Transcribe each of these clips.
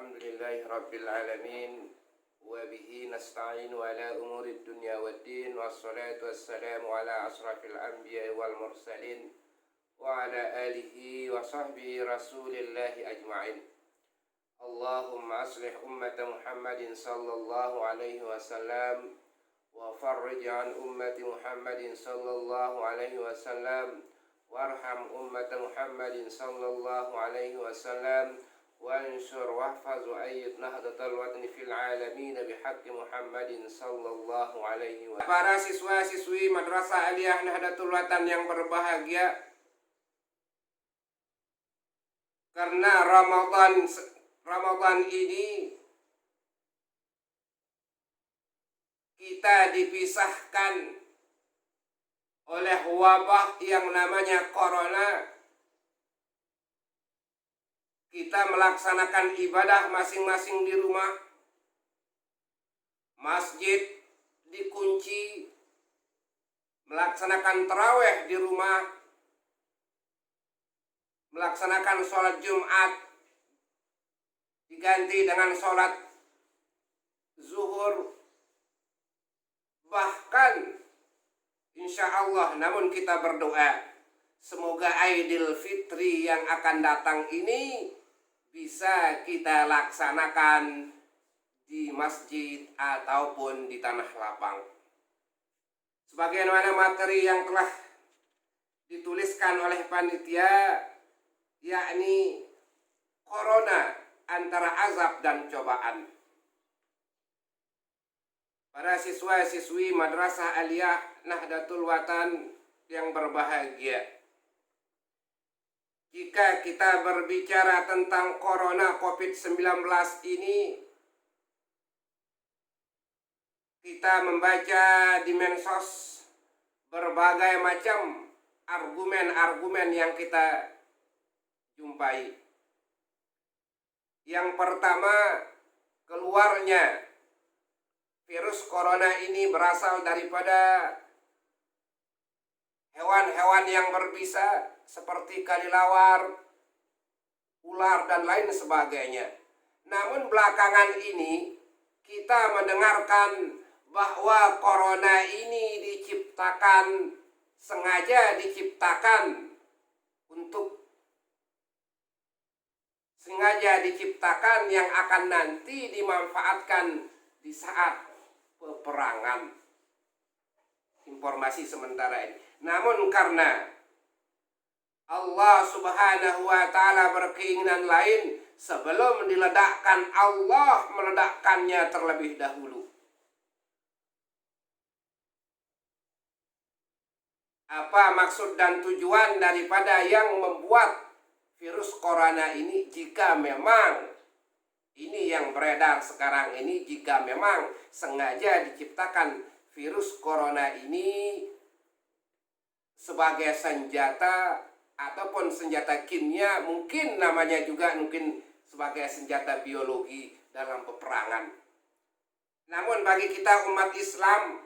Alhamdulillahi Rabbil Alamin. Wabihi nasta'inu ala umuri dunya waddin. Wassalatu wassalamu ala asrafil anbiya wal mursalin. Wa ala alihi wa sahbihi rasulillahi ajma'in. Allahumma aslih ummata Muhammadin sallallahu alaihi wasallam. Wa farrij an ummati Muhammadin sallallahu alaihi wasallam. Warham ummata Muhammadin sallallahu alaihi wasallam. Wansur wahfaz wa ayyid nahdatal watni fil alamin bihaqqi Muhammadin sallallahu alaihi wasallam. Para siswa-siswi Madrasah Aliyah Nahdlatul Watan yang berbahagia, karena Ramadan ini kita dipisahkan oleh wabah yang namanya corona. Kita melaksanakan ibadah masing-masing di rumah. Masjid dikunci. Melaksanakan tarawih di rumah. Melaksanakan sholat Jumat diganti dengan sholat zuhur. Bahkan insya Allah, namun kita berdoa semoga Aidil Fitri yang akan datang ini bisa kita laksanakan di masjid ataupun di tanah lapang. Sebagaimana materi yang telah dituliskan oleh panitia, yakni corona antara azab dan cobaan. Para siswa-siswi Madrasah Aliyah Nahdlatul Watan yang berbahagia, jika kita berbicara tentang corona COVID-19 ini, kita membaca di medsos berbagai macam argumen-argumen yang kita jumpai. Yang pertama, keluarnya virus corona ini berasal daripada hewan-hewan yang berbisa seperti kelelawar, ular, dan lain sebagainya. Namun belakangan ini kita mendengarkan bahwa corona ini sengaja diciptakan yang akan nanti dimanfaatkan di saat peperangan. Informasi sementara ini. Namun karena Allah Subhanahu wa ta'ala berkeinginan lain, sebelum diledakkan, Allah meledakkannya terlebih dahulu. Apa maksud dan tujuan daripada yang membuat virus corona ini? Jika memang ini yang beredar sekarang ini, jika memang sengaja diciptakan virus corona ini sebagai senjata ataupun senjata kimia, mungkin namanya juga mungkin sebagai senjata biologi dalam peperangan. Namun bagi kita umat Islam,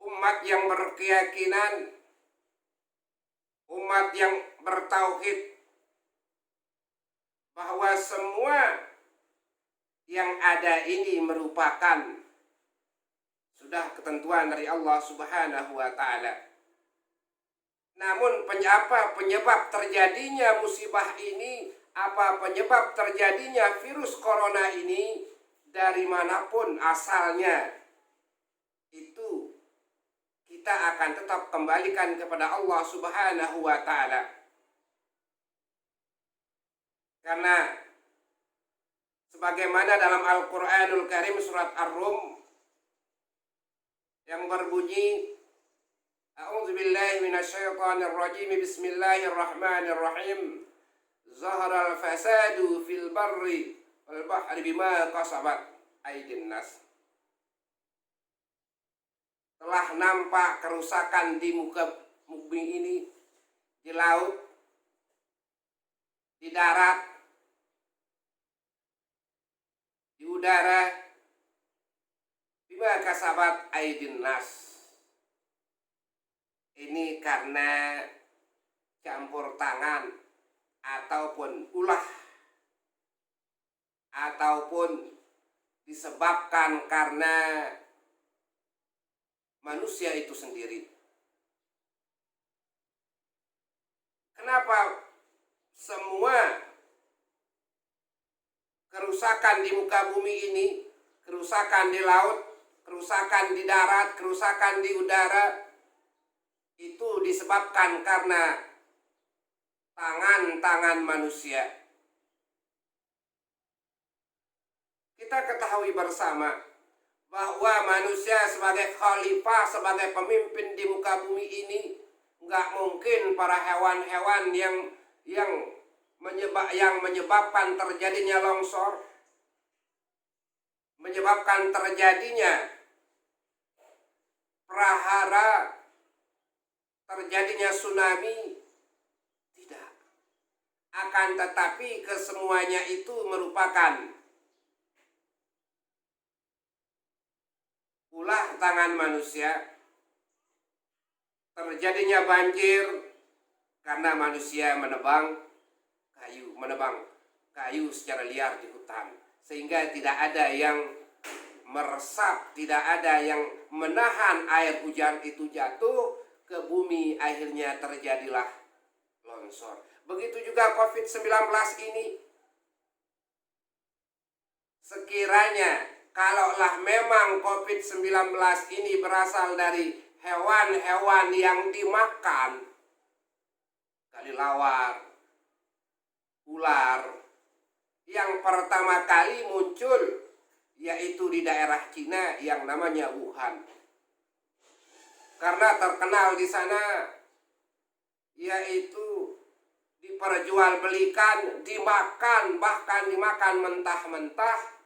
umat yang berkeyakinan, umat yang bertauhid, bahwa semua yang ada ini merupakan sudah ketentuan dari Allah Subhanahu wa ta'ala. Namun apa penyebab terjadinya musibah ini, apa penyebab terjadinya virus corona ini, dari manapun asalnya, itu kita akan tetap kembalikan kepada Allah Subhanahu wa ta'ala. Karena sebagaimana dalam Al-Quranul Karim surat Ar-Rum yang berbunyi, A'udzubillahi minasyaitonirrajim, Bismillahirrahmanirrahim. Zaharal fasadu fil barri wal bahri bima kasabat aydin nas. Telah nampak kerusakan di muka bumi ini, di laut, di darat, di udara, bima kasabat aydin nas. Ini karena campur tangan ataupun ulah disebabkan karena manusia itu sendiri. Kenapa semua kerusakan di muka bumi ini, kerusakan di laut, kerusakan di darat, kerusakan di udara, itu disebabkan karena tangan-tangan manusia. Kita ketahui bersama bahwa manusia sebagai khalifah, sebagai pemimpin di muka bumi ini, nggak mungkin para hewan-hewan yang menyebabkan terjadinya longsor, menyebabkan terjadinya prahara, terjadinya tsunami, tidak. Akan tetapi kesemuanya itu merupakan ulah tangan manusia. Terjadinya banjir karena manusia menebang kayu secara liar di hutan, sehingga tidak ada yang meresap, tidak ada yang menahan air hujan itu jatuh ke bumi, akhirnya terjadilah longsor. Begitu juga COVID-19 ini. Sekiranya kalaulah memang COVID-19 ini berasal dari hewan-hewan yang dimakan, kelelawar, ular, yang pertama kali muncul yaitu di daerah Cina yang namanya Wuhan. Karena terkenal di sana yaitu diperjualbelikan, dimakan, bahkan dimakan mentah-mentah,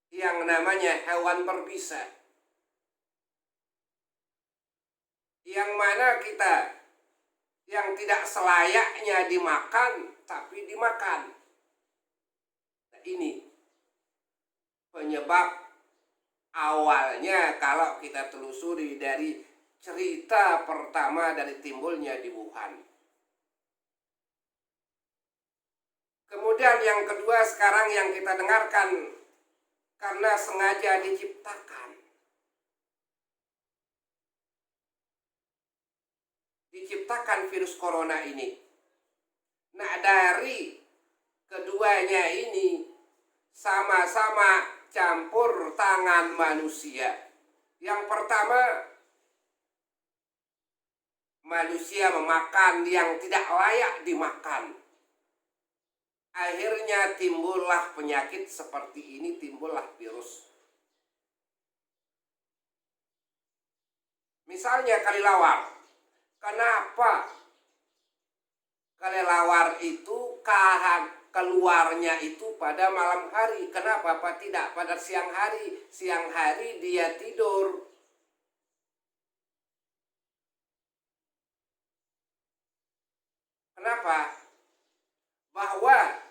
yang namanya hewan berbisa. Yang mana kita yang tidak selayaknya dimakan, tapi dimakan. Nah, ini penyebab awalnya kalau kita telusuri dari cerita pertama dari timbulnya di Wuhan. Kemudian yang kedua sekarang yang kita dengarkan, karena sengaja diciptakan virus corona ini. Nah, dari keduanya ini sama-sama campur tangan manusia. Yang pertama, manusia memakan yang tidak layak dimakan. Akhirnya timbullah penyakit seperti ini, timbullah virus. Misalnya kelelawar. Kenapa kelelawar itu keluarnya itu pada malam hari? Kenapa Pak tidak pada siang hari? Siang hari dia tidur. Kenapa? Bahwa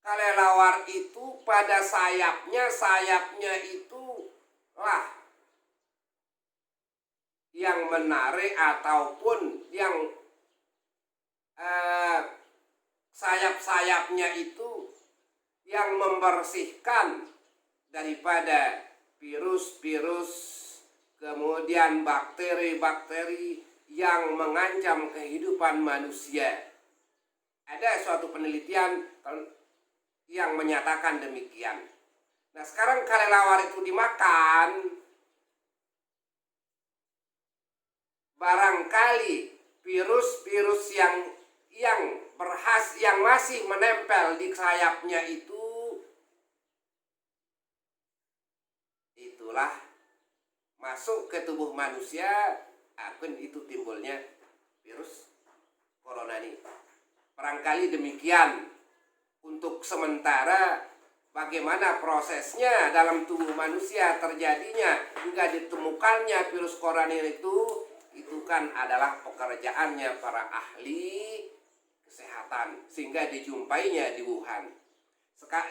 kelelawar itu pada sayapnya itu lah yang menarik ataupun yang sayap-sayapnya itu yang membersihkan daripada virus-virus, kemudian bakteri-bakteri yang mengancam kehidupan manusia. Ada suatu penelitian yang menyatakan demikian. Nah, sekarang kelelawar itu dimakan, barangkali virus-virus yang masih menempel di sayapnya itulah masuk ke tubuh manusia, akan itu timbulnya virus corona ini. Barangkali demikian. Untuk sementara bagaimana prosesnya dalam tubuh manusia terjadinya hingga ditemukannya virus corona itu kan adalah pekerjaannya para ahli kesehatan, sehingga dijumpainya di Wuhan.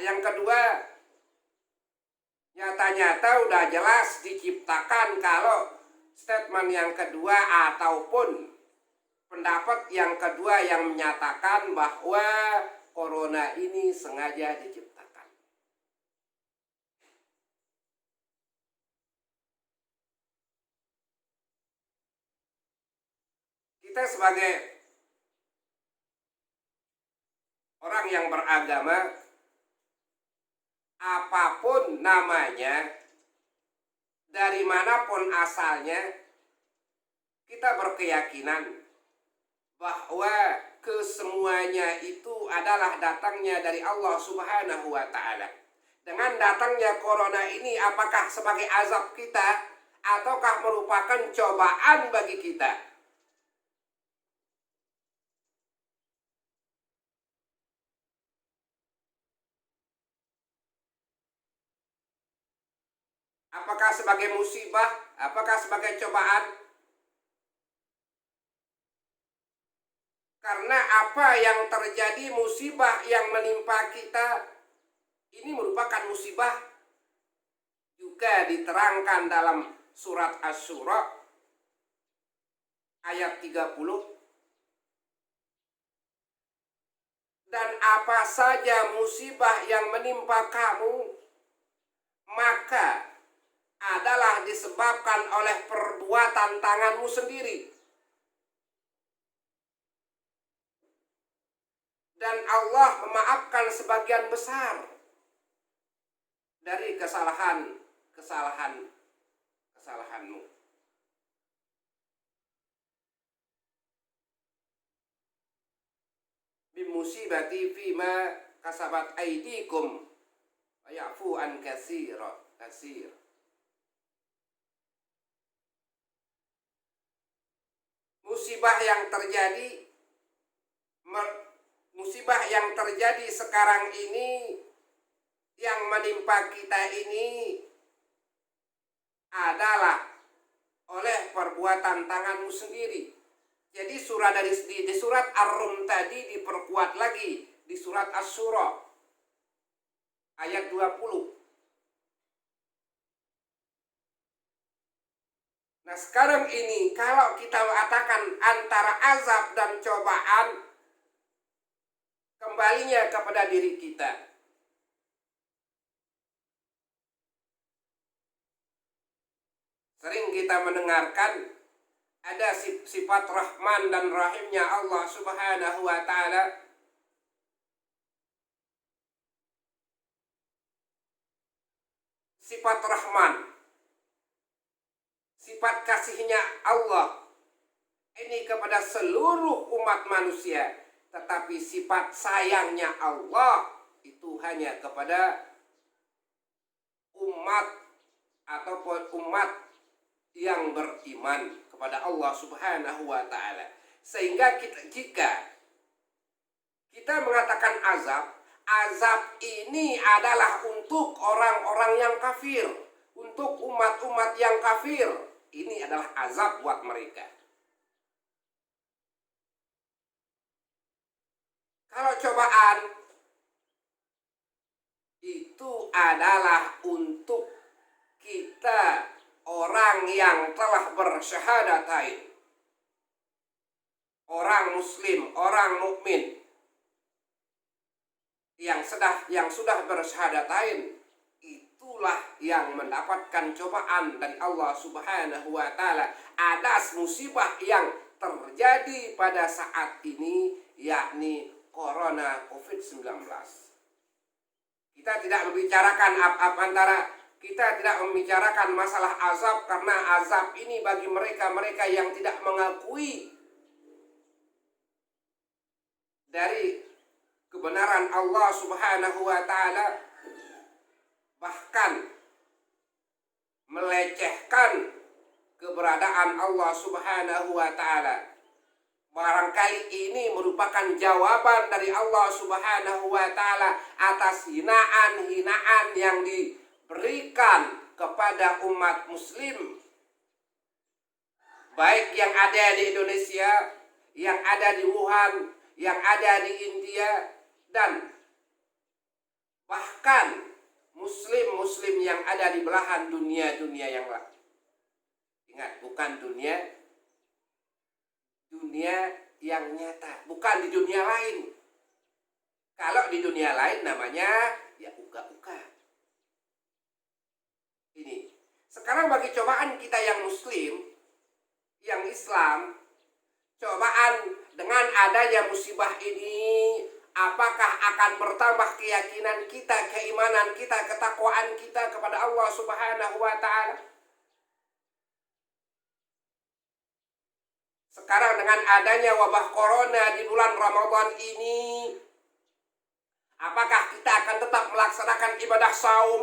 Yang kedua, nyata-nyata udah jelas diciptakan. Kalau statement yang kedua ataupun pendapat yang kedua yang menyatakan bahwa corona ini sengaja diciptakan. Kita sebagai orang yang beragama, apapun namanya, dari manapun asalnya, kita berkeyakinan bahwa kesemuanya itu adalah datangnya dari Allah Subhanahu wa Ta'ala. Dengan datangnya corona ini, apakah sebagai azab kita ataukah merupakan cobaan bagi kita? Apakah sebagai musibah? Apakah sebagai cobaan? Karena apa yang terjadi, musibah yang menimpa kita ini merupakan musibah, juga diterangkan dalam surat Asy-Syura ayat 30. Dan apa saja musibah yang menimpa kamu, maka adalah disebabkan oleh perbuatan tanganmu sendiri. Dan Allah memaafkan sebagian besar dari kesalahanmu. Bimusibati fima kasabat aidikum wa ya'fu an kasir. Musibah yang terjadi sekarang ini, yang menimpa kita ini adalah oleh perbuatan tanganmu sendiri. Jadi di surat Ar-Rum tadi diperkuat lagi di surat Asy-Syura ayat 20. Nah, sekarang ini kalau kita mengatakan antara azab dan cobaan, kembalinya kepada diri kita. Sering kita mendengarkan ada sifat Rahman dan Rahimnya Allah Subhanahu wa Ta'ala. Sifat Rahman, sifat kasihnya Allah ini kepada seluruh umat manusia. Tetapi sifat sayangnya Allah itu hanya kepada umat ataupun umat yang beriman kepada Allah Subhanahu wa Ta'ala. Sehingga jika kita mengatakan azab ini adalah untuk orang-orang yang kafir, untuk umat-umat yang kafir. Ini adalah azab buat mereka. Kalau cobaan itu adalah untuk kita, orang yang telah bersyahadatain, orang muslim, orang mukmin yang sudah bersyahadatain, itulah yang mendapatkan cobaan dari Allah Subhanahu wa Ta'ala atas musibah yang terjadi pada saat ini, yakni corona COVID-19. Kita tidak membicarakan masalah azab, karena azab ini bagi mereka yang tidak mengakui dari kebenaran Allah Subhanahu wa Ta'ala, bahkan melecehkan keberadaan Allah Subhanahu wa Ta'ala. Barangkali ini merupakan jawaban dari Allah Subhanahu wa Ta'ala atas hinaan-hinaan yang diberikan kepada umat muslim, baik yang ada di Indonesia, yang ada di Wuhan, yang ada di India, dan bahkan muslim-muslim yang ada di belahan dunia yang lain. Ingat, bukan dunia yang nyata, bukan di dunia lain. Kalau di dunia lain namanya ya uga-uga. Ini sekarang bagi cobaan kita yang muslim, yang Islam, cobaan dengan adanya musibah ini, apakah akan bertambah keyakinan kita, keimanan kita, ketakwaan kita kepada Allah Subhanahu wa Ta'ala? Sekarang dengan adanya wabah corona di bulan Ramadan ini, apakah kita akan tetap melaksanakan ibadah saum?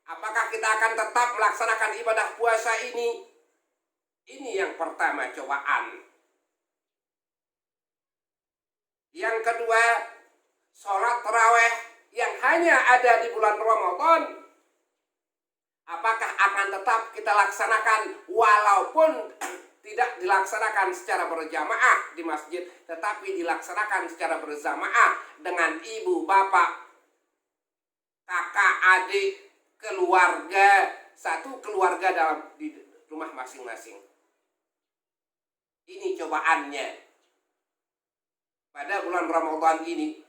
Apakah kita akan tetap melaksanakan ibadah puasa ini? Ini yang pertama, cobaan. Yang kedua, sholat tarawih yang hanya ada di bulan Ramadan, apakah akan tetap kita laksanakan walaupun tidak dilaksanakan secara berjamaah di masjid, tetapi dilaksanakan secara berjamaah dengan ibu, bapak, kakak, adik, keluarga, satu keluarga di rumah masing-masing. Ini cobaannya pada bulan Ramadan ini.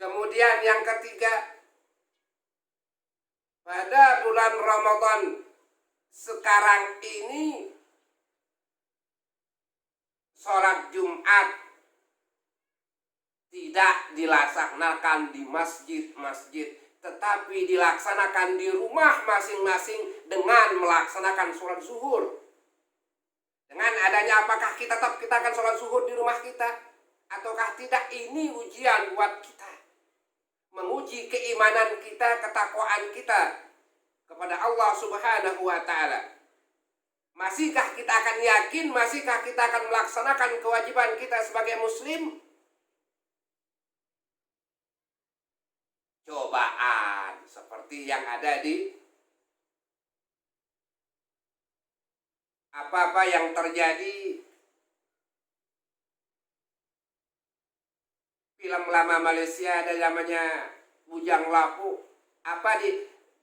Kemudian yang ketiga, pada bulan Ramadan sekarang ini, sholat Jumat tidak dilaksanakan di masjid-masjid, tetapi dilaksanakan di rumah masing-masing dengan melaksanakan sholat zuhur. Dengan adanya apakah kita akan sholat zuhur di rumah kita ataukah tidak? Ini ujian buat kita, menguji keimanan kita, ketakwaan kita kepada Allah Subhanahu wa Ta'ala. Masihkah kita akan yakin, masihkah kita akan melaksanakan kewajiban kita sebagai muslim? Cobaan seperti yang ada di apa-apa yang terjadi film lama Malaysia, ada namanya Bujang Lapuk.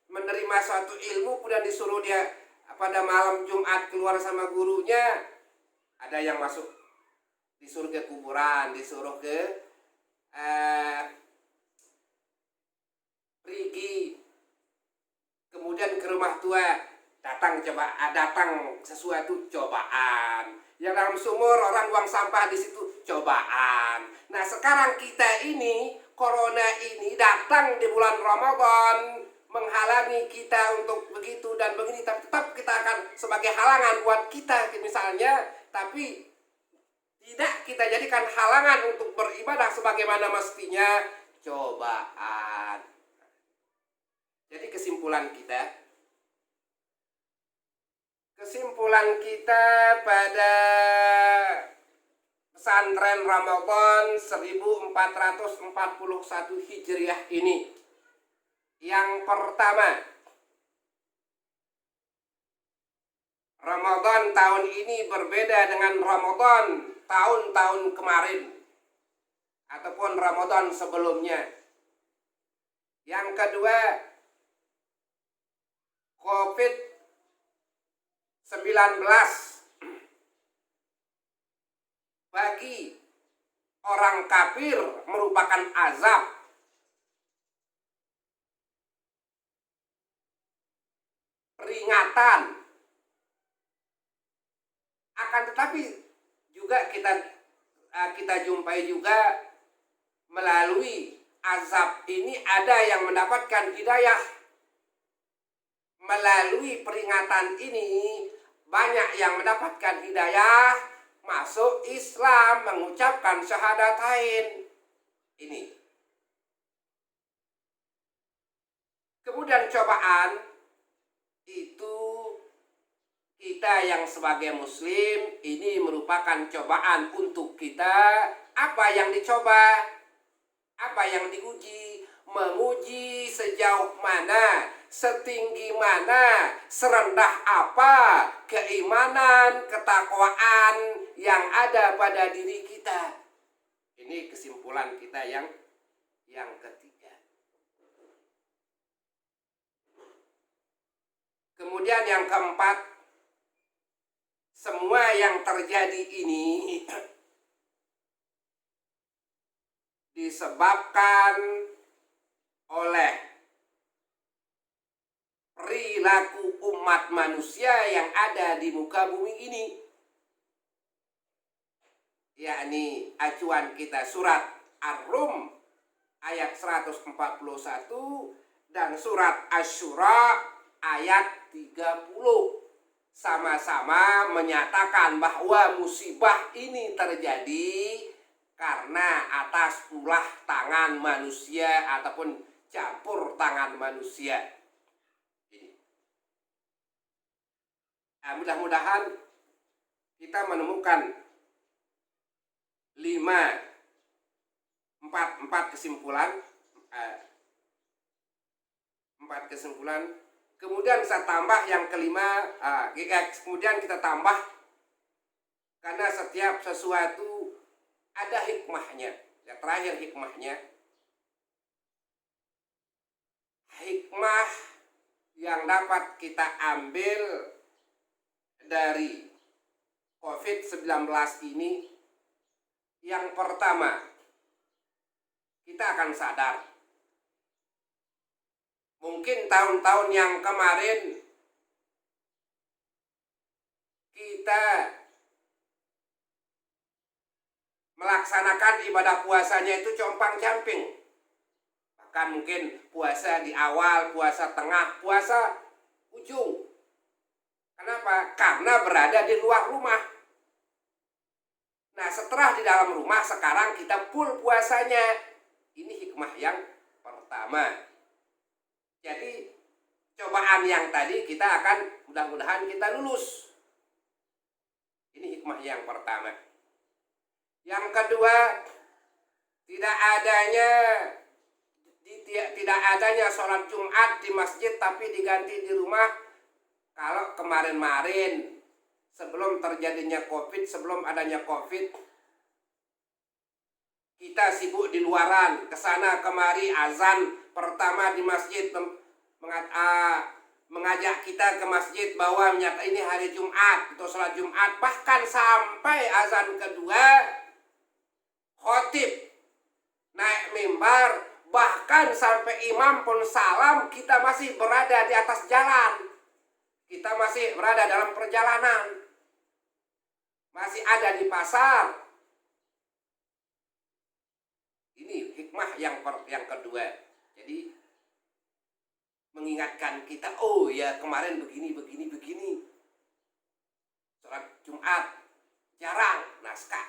Menerima suatu ilmu kemudian disuruh dia pada malam Jumat keluar sama gurunya. Ada yang masuk, disuruh ke kuburan, disuruh ke perigi, kemudian ke rumah tua, datang sesuatu, cobaan. Yang dalam sumur orang buang sampah di situ, cobaan. Nah sekarang kita ini, corona ini datang di bulan Ramadan, menghalangi kita untuk begitu dan begini, tapi tetap kita akan sebagai halangan buat kita misalnya, tapi tidak kita jadikan halangan untuk beribadah sebagaimana mestinya, cobaan. Jadi kesimpulan kita pada pesantren Ramadan 1441 Hijriah ini, yang pertama, Ramadan tahun ini berbeda dengan Ramadan tahun-tahun kemarin ataupun Ramadan sebelumnya. Yang kedua, COVID-19 bagi orang kafir merupakan azab. Peringatan. Akan tetapi juga kita jumpai juga melalui azab ini ada yang mendapatkan hidayah. Melalui peringatan ini banyak yang mendapatkan hidayah, masuk Islam, mengucapkan syahadatain. Ini. Kemudian cobaan itu kita yang sebagai muslim ini merupakan cobaan untuk kita. Apa yang dicoba? Apa yang diuji? Menguji sejauh mana, setinggi mana, serendah apa keimanan, ketakwaan yang ada pada diri kita. Ini kesimpulan kita yang ketiga. Kemudian yang keempat, semua yang terjadi ini disebabkan oleh perilaku umat manusia yang ada di muka bumi ini. yakni acuan kita surat Ar-Rum ayat 141 dan surat Asy-Syura ayat 30. Sama-sama menyatakan bahwa musibah ini terjadi karena atas ulah tangan manusia ataupun campur tangan manusia. Mudah-mudahan kita menemukan empat kesimpulan. Kemudian saya tambah yang kelima, kemudian kita tambah karena setiap sesuatu ada hikmahnya. Yang terakhir hikmahnya, hikmah yang dapat kita ambil dari COVID-19 ini, yang pertama, kita akan sadar mungkin tahun-tahun yang kemarin kita melaksanakan ibadah puasanya itu compang-camping. Bahkan mungkin puasa di awal, puasa tengah, puasa ujung. Kenapa? Karena berada di luar rumah. Nah, setelah di dalam rumah, sekarang kita full puasanya. Ini hikmah yang pertama. Jadi, cobaan yang tadi kita akan, mudah-mudahan kita lulus. Ini hikmah yang pertama. Yang kedua, tidak adanya sholat Jumat di masjid tapi diganti di rumah. Kalau kemarin-marin sebelum terjadinya COVID, sebelum adanya COVID, kita sibuk di luaran, kesana kemari, azan pertama di masjid mengajak kita ke masjid bahwa ini hari Jumat, untuk sholat Jumat. Bahkan sampai azan kedua, khotib naik mimbar, bahkan sampai imam pun salam, kita masih berada di atas jalan. Kita masih berada dalam perjalanan. Masih ada di pasar. Ini hikmah yang kedua. Jadi mengingatkan kita, oh ya kemarin begini. Sholat Jumat jarang naskah.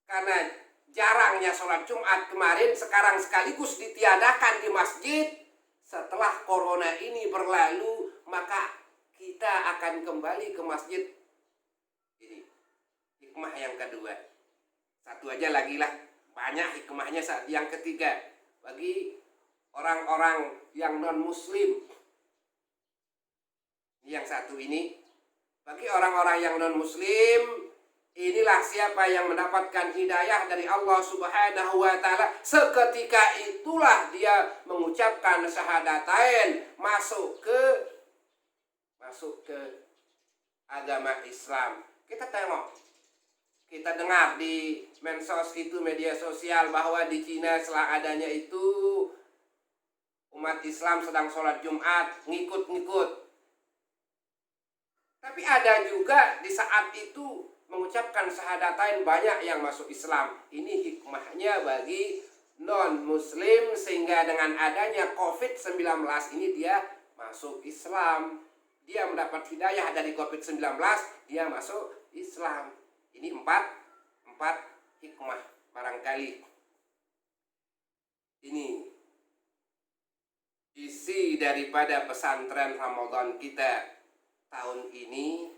Karena jarangnya sholat Jumat kemarin, sekarang sekaligus ditiadakan di masjid. Setelah corona ini berlalu, maka kita akan kembali ke masjid. Ini hikmah yang kedua. Satu aja lagi lah, banyak hikmahnya. Yang ketiga, bagi orang-orang yang non-muslim, yang satu ini, bagi orang-orang yang non-muslim, inilah siapa yang mendapatkan hidayah dari Allah Subhanahu wa ta'ala. Seketika itulah dia mengucapkan syahadatain, masuk ke agama Islam. Kita tengok, kita dengar di medsos itu, media sosial, bahwa di Cina setelah adanya itu umat Islam sedang sholat Jumat, ngikut-ngikut. Tapi ada juga di saat itu mengucapkan syahadatain banyak yang masuk Islam. Ini hikmahnya bagi non-muslim, sehingga dengan adanya COVID-19 ini dia masuk Islam. Dia mendapat hidayah dari COVID-19, dia masuk Islam. Ini empat hikmah barangkali. Ini isi daripada pesantren Ramadan kita tahun ini.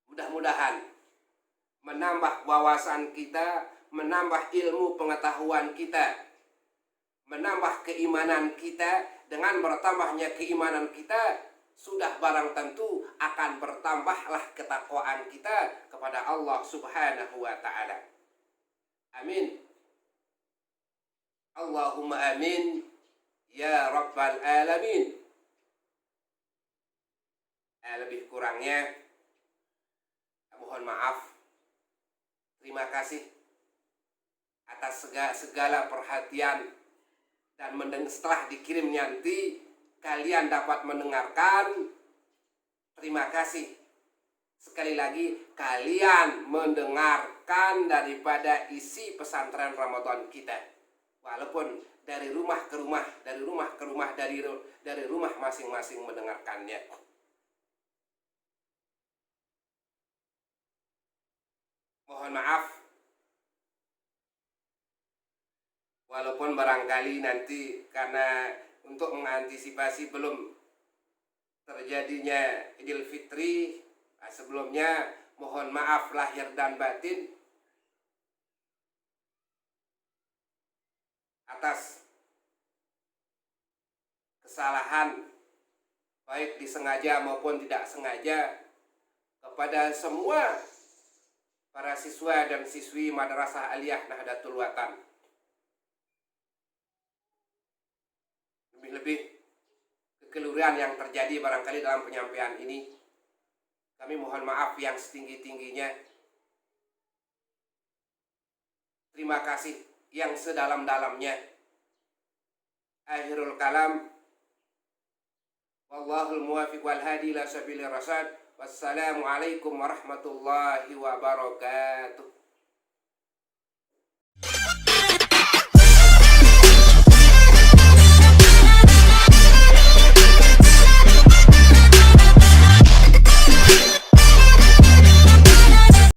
Mudah-mudahan menambah wawasan kita, menambah ilmu pengetahuan kita, menambah keimanan kita. Dengan bertambahnya keimanan kita, sudah barang tentu akan bertambahlah ketakwaan kita kepada Allah Subhanahu wa ta'ala. Amin. Allahumma amin ya rabbal alamin. Lebih kurangnya mohon maaf. Terima kasih atas segala perhatian. Dan setelah dikirim nanti kalian dapat mendengarkan. Terima kasih sekali lagi. kalian mendengarkan daripada isi pesantren Ramadan kita. Walaupun dari rumah ke rumah, dari rumah ke rumah, dari rumah masing-masing mendengarkannya. Mohon maaf, walaupun barangkali nanti karena untuk mengantisipasi belum terjadinya Idul Fitri, sebelumnya mohon maaf lahir dan batin atas kesalahan baik disengaja maupun tidak sengaja kepada semua para siswa dan siswi Madrasah Aliyah Nahdlatul Watan. Lebih-lebih kekeliruan yang terjadi barangkali dalam penyampaian ini, kami mohon maaf yang setinggi-tingginya. Terima kasih yang sedalam-dalamnya. Akhirul kalam, wallahul muwafiq wal hadi ila sabilir rasyad. Wassalamualaikum warahmatullahi wabarakatuh.